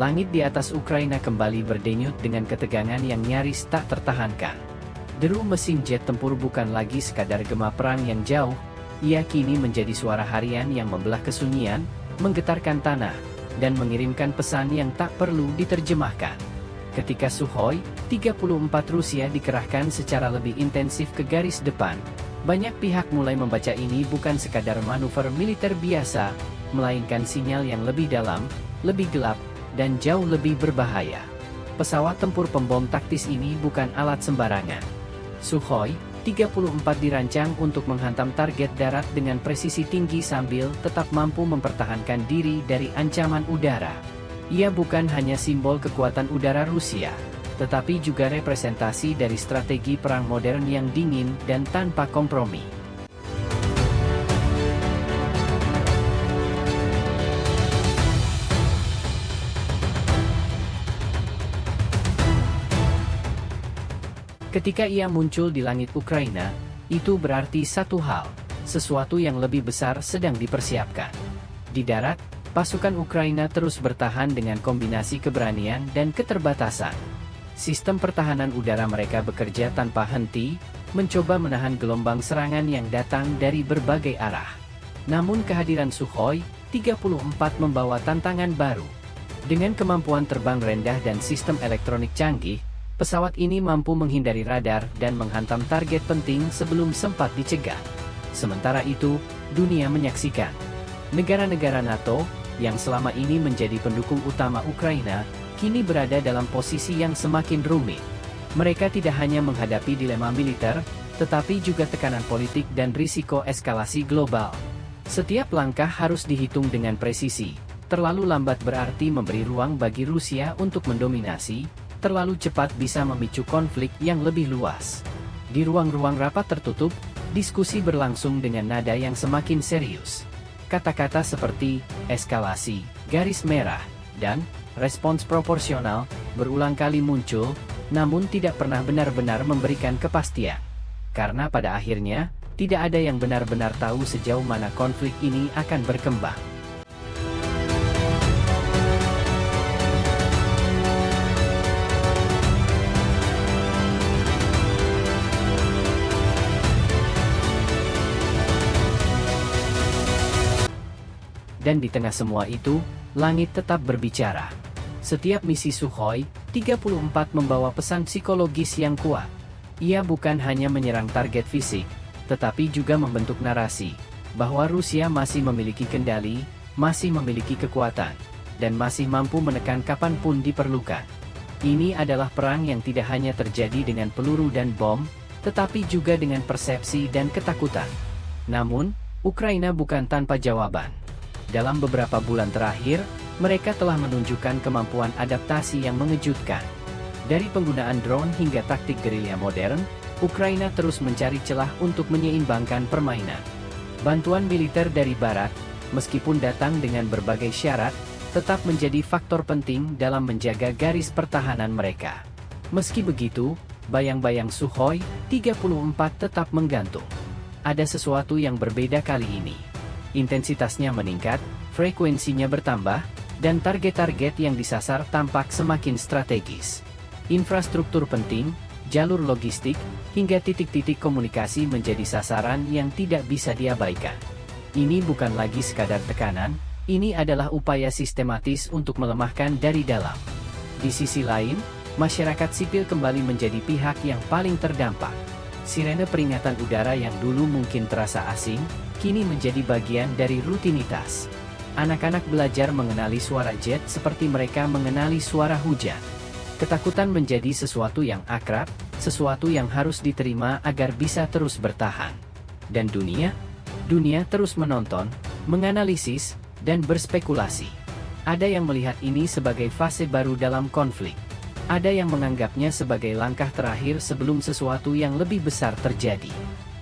Langit di atas Ukraina kembali berdenyut dengan ketegangan yang nyaris tak tertahankan. Deru mesin jet tempur bukan lagi sekadar gema perang yang jauh, ia kini menjadi suara harian yang membelah kesunyian, menggetarkan tanah, dan mengirimkan pesan yang tak perlu diterjemahkan. Ketika Sukhoi 34 Rusia dikerahkan secara lebih intensif ke garis depan, banyak pihak mulai membaca ini bukan sekadar manuver militer biasa, melainkan sinyal yang lebih dalam, lebih gelap, dan jauh lebih berbahaya. Pesawat tempur pembom taktis ini bukan alat sembarangan. Sukhoi 34 dirancang untuk menghantam target darat dengan presisi tinggi sambil tetap mampu mempertahankan diri dari ancaman udara. Ia bukan hanya simbol kekuatan udara Rusia, tetapi juga representasi dari strategi perang modern yang dingin dan tanpa kompromi. Ketika ia muncul di langit Ukraina, itu berarti satu hal, sesuatu yang lebih besar sedang dipersiapkan. Di darat, pasukan Ukraina terus bertahan dengan kombinasi keberanian dan keterbatasan. Sistem pertahanan udara mereka bekerja tanpa henti, mencoba menahan gelombang serangan yang datang dari berbagai arah. Namun kehadiran Sukhoi 34 membawa tantangan baru. Dengan kemampuan terbang rendah dan sistem elektronik canggih, pesawat ini mampu menghindari radar dan menghantam target penting sebelum sempat dicegah. Sementara itu, dunia menyaksikan. Negara-negara NATO, yang selama ini menjadi pendukung utama Ukraina, kini berada dalam posisi yang semakin rumit. Mereka tidak hanya menghadapi dilema militer, tetapi juga tekanan politik dan risiko eskalasi global. Setiap langkah harus dihitung dengan presisi. Terlalu lambat berarti memberi ruang bagi Rusia untuk mendominasi, terlalu cepat bisa memicu konflik yang lebih luas. Di ruang-ruang rapat tertutup, diskusi berlangsung dengan nada yang semakin serius. Kata-kata seperti eskalasi, garis merah, dan respons proporsional berulang kali muncul, namun tidak pernah benar-benar memberikan kepastian. Karena pada akhirnya, tidak ada yang benar-benar tahu sejauh mana konflik ini akan berkembang. Dan di tengah semua itu, langit tetap berbicara. Setiap misi Sukhoi 34 membawa pesan psikologis yang kuat. Ia bukan hanya menyerang target fisik, tetapi juga membentuk narasi, bahwa Rusia masih memiliki kendali, masih memiliki kekuatan, dan masih mampu menekan kapanpun diperlukan. Ini adalah perang yang tidak hanya terjadi dengan peluru dan bom, tetapi juga dengan persepsi dan ketakutan. Namun, Ukraina bukan tanpa jawaban. Dalam beberapa bulan terakhir, mereka telah menunjukkan kemampuan adaptasi yang mengejutkan. Dari penggunaan drone hingga taktik gerilya modern, Ukraina terus mencari celah untuk menyeimbangkan permainan. Bantuan militer dari Barat, meskipun datang dengan berbagai syarat, tetap menjadi faktor penting dalam menjaga garis pertahanan mereka. Meski begitu, bayang-bayang Sukhoi 34 tetap menggantung. Ada sesuatu yang berbeda kali ini. Intensitasnya meningkat, frekuensinya bertambah, dan target-target yang disasar tampak semakin strategis. Infrastruktur penting, jalur logistik, hingga titik-titik komunikasi menjadi sasaran yang tidak bisa diabaikan. Ini bukan lagi sekadar tekanan, ini adalah upaya sistematis untuk melemahkan dari dalam. Di sisi lain, masyarakat sipil kembali menjadi pihak yang paling terdampak. Sirene peringatan udara yang dulu mungkin terasa asing, kini menjadi bagian dari rutinitas. Anak-anak belajar mengenali suara jet seperti mereka mengenali suara hujan. Ketakutan menjadi sesuatu yang akrab, sesuatu yang harus diterima agar bisa terus bertahan. Dan dunia terus menonton, menganalisis, dan berspekulasi. Ada yang melihat ini sebagai fase baru dalam konflik. Ada yang menganggapnya sebagai langkah terakhir sebelum sesuatu yang lebih besar terjadi.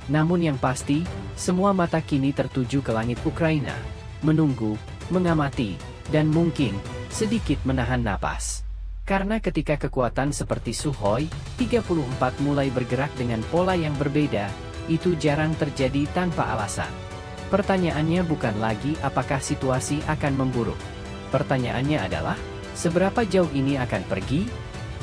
Namun yang pasti, semua mata kini tertuju ke langit Ukraina, menunggu, mengamati, dan mungkin sedikit menahan napas. Karena ketika kekuatan seperti Sukhoi 34 mulai bergerak dengan pola yang berbeda, itu jarang terjadi tanpa alasan. Pertanyaannya bukan lagi apakah situasi akan memburuk. Pertanyaannya adalah, Seberapa jauh ini akan pergi?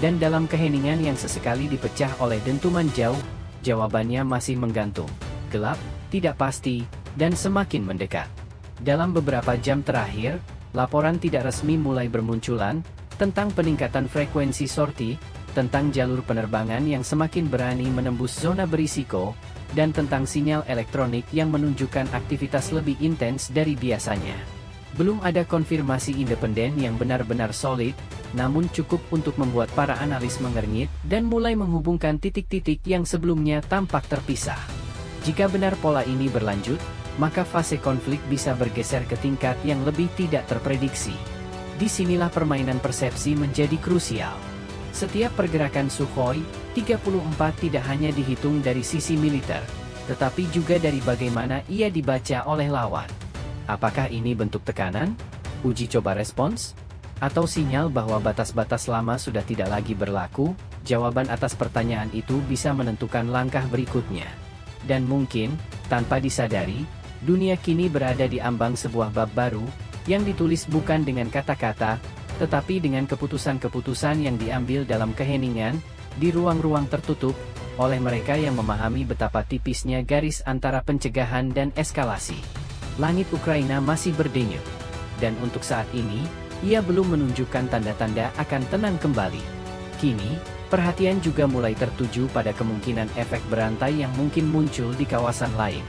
Dan dalam keheningan yang sesekali dipecah oleh dentuman jauh, jawabannya masih menggantung, gelap, tidak pasti, dan semakin mendekat. Dalam beberapa jam terakhir, laporan tidak resmi mulai bermunculan tentang peningkatan frekuensi sorti, tentang jalur penerbangan yang semakin berani menembus zona berisiko, dan tentang sinyal elektronik yang menunjukkan aktivitas lebih intens dari biasanya. Belum ada konfirmasi independen yang benar-benar solid, namun cukup untuk membuat para analis mengernyit dan mulai menghubungkan titik-titik yang sebelumnya tampak terpisah. Jika benar pola ini berlanjut, maka fase konflik bisa bergeser ke tingkat yang lebih tidak terprediksi. Disinilah permainan persepsi menjadi krusial. Setiap pergerakan Sukhoi 34 tidak hanya dihitung dari sisi militer, tetapi juga dari bagaimana ia dibaca oleh lawan. Apakah ini bentuk tekanan, uji coba respons, atau sinyal bahwa batas-batas lama sudah tidak lagi berlaku? Jawaban atas pertanyaan itu bisa menentukan langkah berikutnya. Dan mungkin, tanpa disadari, dunia kini berada di ambang sebuah bab baru, yang ditulis bukan dengan kata-kata, tetapi dengan keputusan-keputusan yang diambil dalam keheningan, di ruang-ruang tertutup, oleh mereka yang memahami betapa tipisnya garis antara pencegahan dan eskalasi. Langit Ukraina masih berdenyut, dan untuk saat ini, ia belum menunjukkan tanda-tanda akan tenang kembali. Kini, perhatian juga mulai tertuju pada kemungkinan efek berantai yang mungkin muncul di kawasan lain.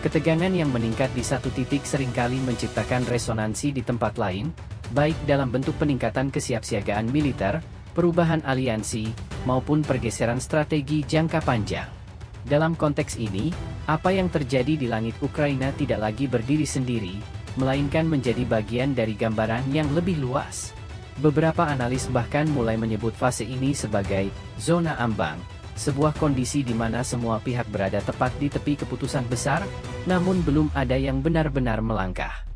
Ketegangan yang meningkat di satu titik seringkali menciptakan resonansi di tempat lain, baik dalam bentuk peningkatan kesiapsiagaan militer, perubahan aliansi, maupun pergeseran strategi jangka panjang. Dalam konteks ini, apa yang terjadi di langit Ukraina tidak lagi berdiri sendiri, melainkan menjadi bagian dari gambaran yang lebih luas. Beberapa analis bahkan mulai menyebut fase ini sebagai zona ambang, sebuah kondisi di mana semua pihak berada tepat di tepi keputusan besar, namun belum ada yang benar-benar melangkah.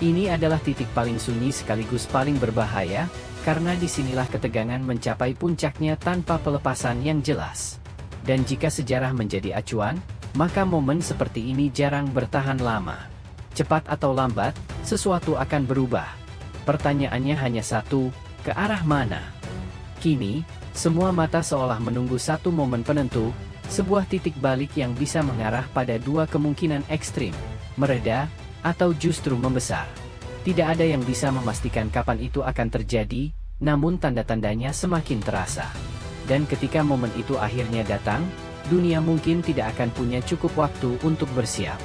Ini adalah titik paling sunyi sekaligus paling berbahaya, karena disinilah ketegangan mencapai puncaknya tanpa pelepasan yang jelas. Dan jika sejarah menjadi acuan, maka momen seperti ini jarang bertahan lama. Cepat atau lambat, sesuatu akan berubah. Pertanyaannya hanya satu, ke arah mana? Kini, semua mata seolah menunggu satu momen penentu, sebuah titik balik yang bisa mengarah pada dua kemungkinan ekstrim, mereda, atau justru membesar. Tidak ada yang bisa memastikan kapan itu akan terjadi, namun tanda-tandanya semakin terasa. Dan ketika momen itu akhirnya datang, dunia mungkin tidak akan punya cukup waktu untuk bersiap.